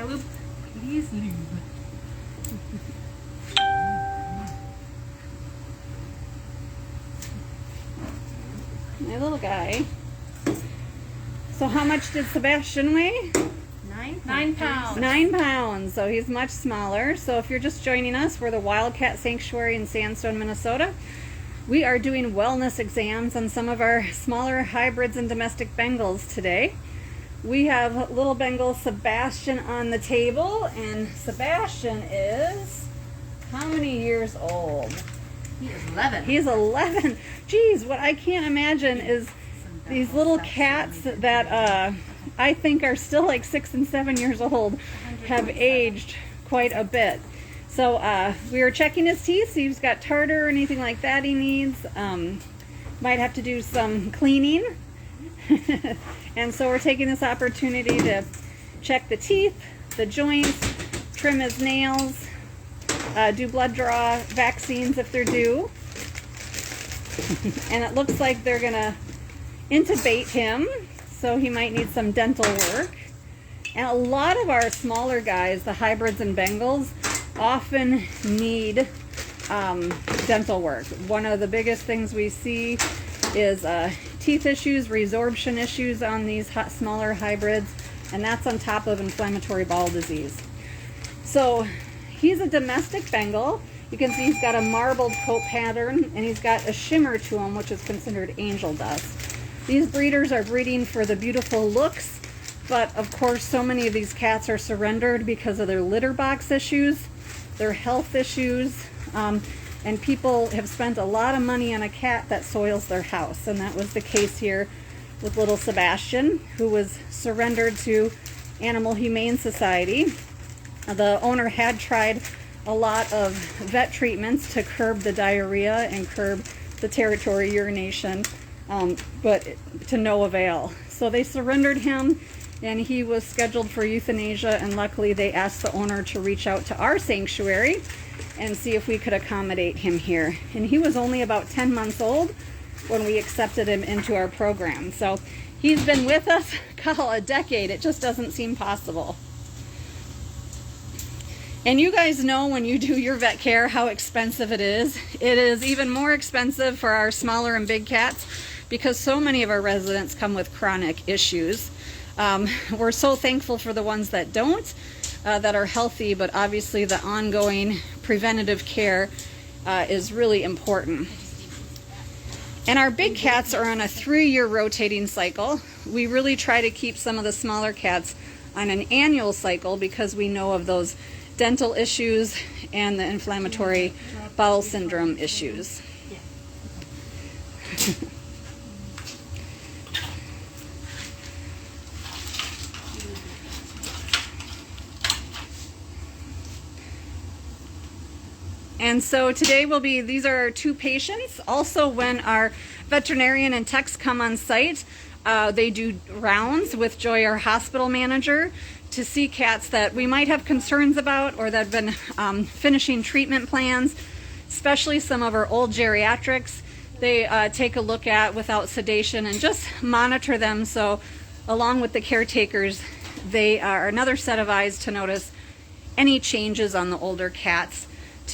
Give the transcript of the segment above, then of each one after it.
lube? Please lube. My little guy. So how much did Sebastian weigh? 9 pounds. 9 pounds. So he's much smaller. So if you're just joining us, we're the Wildcat Sanctuary in Sandstone, Minnesota. We are doing wellness exams on some of our smaller hybrids and domestic Bengals today. We have little Bengal Sebastian on the table, and Sebastian is how many years old? He is 11. He's 11. Geez, what I can't imagine is these little cats that I think are still like 6 and 7 years old have aged quite a bit. So we were checking his teeth, see if he's got tartar or anything like that he needs. Might have to do some cleaning. And so we're taking this opportunity to check the teeth, the joints, trim his nails, do blood draw vaccines if they're due. And it looks like they're gonna intubate him, so he might need some dental work. And a lot of our smaller guys, the hybrids and Bengals, often need dental work. One of the biggest things we see is teeth issues, resorption issues on these smaller hybrids, and that's on top of inflammatory bowel disease. So he's a domestic Bengal. You can see he's got a marbled coat pattern, and he's got a shimmer to him, which is considered angel dust. These breeders are breeding for the beautiful looks, but of course so many of these cats are surrendered because of their litter box issues, their health issues, and people have spent a lot of money on a cat that soils their house. And that was the case here with little Sebastian, who was surrendered to Animal Humane Society. The owner had tried a lot of vet treatments to curb the diarrhea and curb the territory urination, but to no avail. So they surrendered him, and he was scheduled for euthanasia, and luckily they asked the owner to reach out to our sanctuary and see if we could accommodate him here. And he was only about 10 months old when we accepted him into our program. So he's been with us, a decade. It just doesn't seem possible. And you guys know when you do your vet care how expensive it is. It is even more expensive for our smaller and big cats because so many of our residents come with chronic issues. We're so thankful for the ones that don't, that are healthy, but obviously the ongoing preventative care is really important. And our big cats are on a 3-year rotating cycle. We really try to keep some of the smaller cats on an annual cycle because we know of those dental issues and the inflammatory bowel syndrome issues. And so today these are our 2 patients. Also, when our veterinarian and techs come on site, they do rounds with Joy, our hospital manager, to see cats that we might have concerns about or that have been finishing treatment plans, especially some of our old geriatrics. They take a look at without sedation and just monitor them. So along with the caretakers, they are another set of eyes to notice any changes on the older cats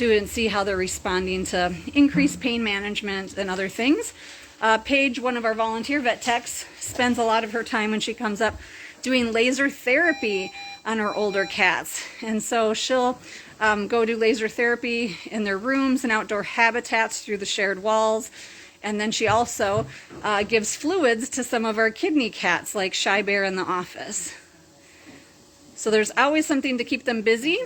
and see how they're responding to increased pain management and other things. Paige, one of our volunteer vet techs, spends a lot of her time when she comes up doing laser therapy on our older cats. And so she'll go do laser therapy in their rooms and outdoor habitats through the shared walls. And then she also gives fluids to some of our kidney cats like Shy Bear in the office. So there's always something to keep them busy.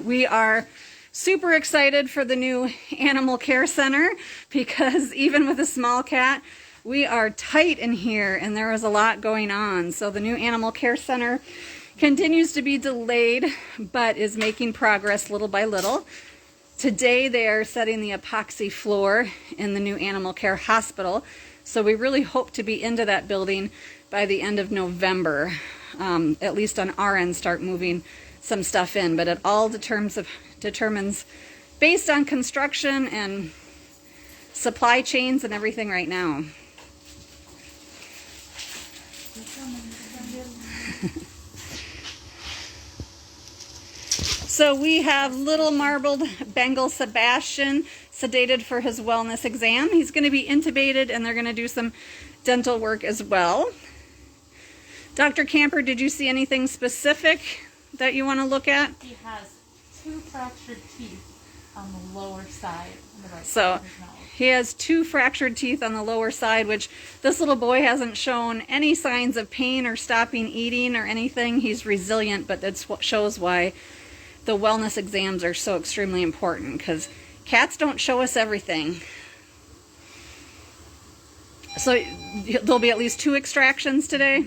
We are super excited for the new animal care center because even with a small cat, we are tight in here and there is a lot going on. So the new animal care center continues to be delayed, but is making progress little by little. Today they are setting the epoxy floor in the new animal care hospital. So we really hope to be into that building by the end of November, at least on our end, start moving some stuff in. But it all determines based on construction and supply chains and everything right now. So we have little marbled Bengal Sebastian sedated for his wellness exam. He's going to be intubated and they're going to do some dental work as well. Dr. Camper, did you see anything specific that you want to look at? He has 2 fractured teeth on the lower side, on the right So side of his mouth. he has 2 fractured teeth on the lower side, which this little boy hasn't shown any signs of pain or stopping eating or anything. He's resilient, but that shows why the wellness exams are so extremely important, because cats don't show us everything. So there'll be at least 2 extractions today.